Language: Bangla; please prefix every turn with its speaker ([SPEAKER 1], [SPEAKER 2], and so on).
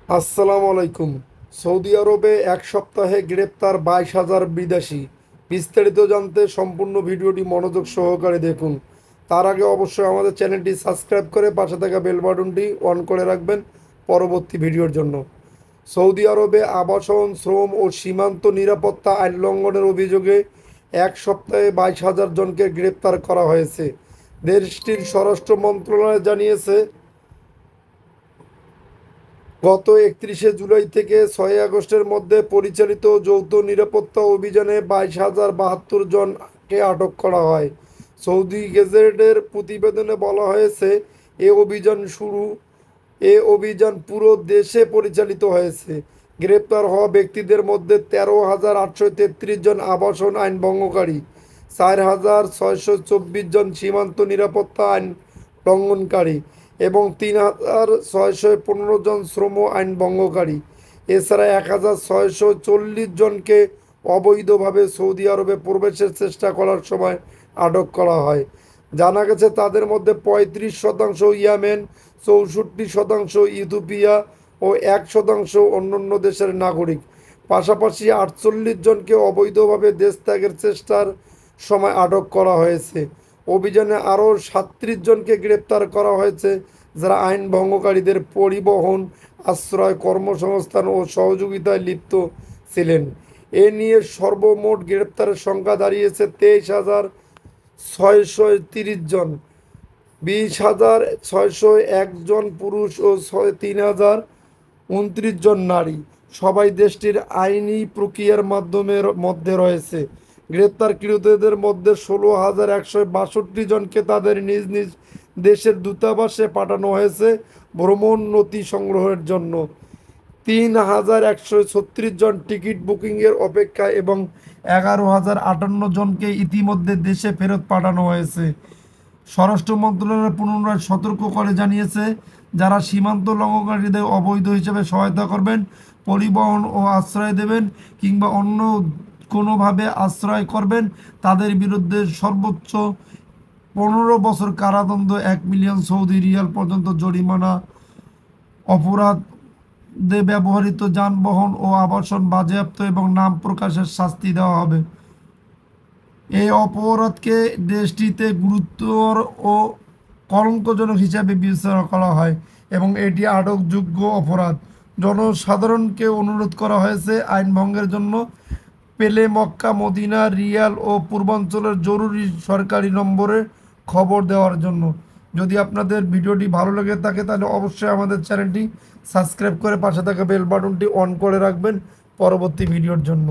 [SPEAKER 1] আসসালামু আলাইকুম। সৌদি আরবে এক সপ্তাহে গ্রেপ্তার 22,000 বিদেশি। বিস্তারিত জানতে সম্পূর্ণ ভিডিওটি মনোযোগ সহকারে দেখুন। তার আগে অবশ্যই আমাদের চ্যানেলটি সাবস্ক্রাইব করে পাশে থাকা বেল বাটনটি অন করে রাখবেন পরবর্তী ভিডিওর জন্য। সৌদি আরবে আবাসন, শ্রম ও সীমান্ত নিরাপত্তা আইন লঙ্ঘনের অভিযোগে এক সপ্তাহে 22,000 জনকে গ্রেপ্তার করা হয়েছে। দেশটির স্বরাষ্ট্র মন্ত্রণালয় জানিয়েছে, গত 31শে জুলাই থেকে 6ই আগস্টের মধ্যে পরিচালিত যৌথ নিরাপত্তা অভিযানে 22,072 জনকে আটক করা হয়। সৌদি গেজেটের প্রতিবেদনে বলা হয়েছে, এ অভিযান শুরু এ অভিযান পুরো দেশে পরিচালিত হয়েছে। গ্রেপ্তার হওয়া ব্যক্তিদের মধ্যে 13,833 জন আবাসন আইন ভঙ্গকারী, 4,624 জন সীমান্ত নিরাপত্তা আইন লঙ্ঘনকারী এবং 3,615 জন শ্রম আইন ভঙ্গকারী। এছাড়া 1,640 জনকে অবৈধভাবে সৌদি আরবে প্রবেশের চেষ্টা করার সময় আটক করা হয়। জানা গেছে তাদের মধ্যে 35% ইয়েমেন, 64% ইথিওপিয়া ও 1% অন্যান্য দেশের নাগরিক। পাশাপাশি 48 জনকে অবৈধভাবে দেশ ত্যাগের চেষ্টার সময় আটক করা হয়েছে। অভিযানে আরও 37 জনকে গ্রেপ্তার করা হয়েছে, যারা আইন ভঙ্গকারীদের পরিবহন, আশ্রয়, কর্মসংস্থান ও সহযোগিতায় লিপ্ত ছিলেন। এ নিয়ে সর্বমোট গ্রেপ্তারের সংখ্যা দাঁড়িয়েছে 23,630 জন, 20,601 জন পুরুষ ও 3,029 জন নারী। সবাই দেশটির আইনি প্রক্রিয়ার মধ্যে রয়েছে। গ্রেপ্তারকৃতদের মধ্যে 16,162 জনকে তাদের নিজ নিজ দেশের দূতাবাসে পাঠানো হয়েছে ভ্রমণ নথি সংগ্রহের জন্য। 3,136 জন টিকিট বুকিংয়ের অপেক্ষা এবং 11,058 জনকে ইতিমধ্যে দেশে ফেরত পাঠানো হয়েছে। স্বরাষ্ট্র মন্ত্রণালয় পুনরায় সতর্ক করে জানিয়েছে, যারা সীমান্ত লঙ্ঘনকারীদের অবৈধ হিসেবে সহায়তা করবেন, পরিবহন ও আশ্রয় দেবেন কিংবা অন্য কোনোভাবে আশ্রয় করবেন, তাদের বিরুদ্ধে সর্বোচ্চ 15 বছর কারাদণ্ড, 1 মিলিয়ন সৌদি রিয়াল পর্যন্ত জরিমানা, অপরাধে ব্যবহৃত যানবাহন ও আবাসন বাজেয়াপ্ত এবং নাম প্রকাশের শাস্তি দেওয়া হবে। এই অপরাধকে দেশটিতে গুরুতর ও কলঙ্কজনক হিসাবে বিবেচনা করা হয় এবং এটি আটকযোগ্য অপরাধ। জনসাধারণকে অনুরোধ করা হয়েছে আইন ভঙ্গের জন্য পেলে মক্কা, মদিনা, রিয়াল ও পূর্বাঞ্চলের জরুরি সরকারি নম্বরে খবর দেওয়ার জন্য। যদি আপনাদের ভিডিওটি ভালো লেগে থাকে তাহলে অবশ্যই আমাদের চ্যানেলটি সাবস্ক্রাইব করে পাশে থাকা বেল বাটনটি অন করে রাখবেন পরবর্তী ভিডিওর জন্য।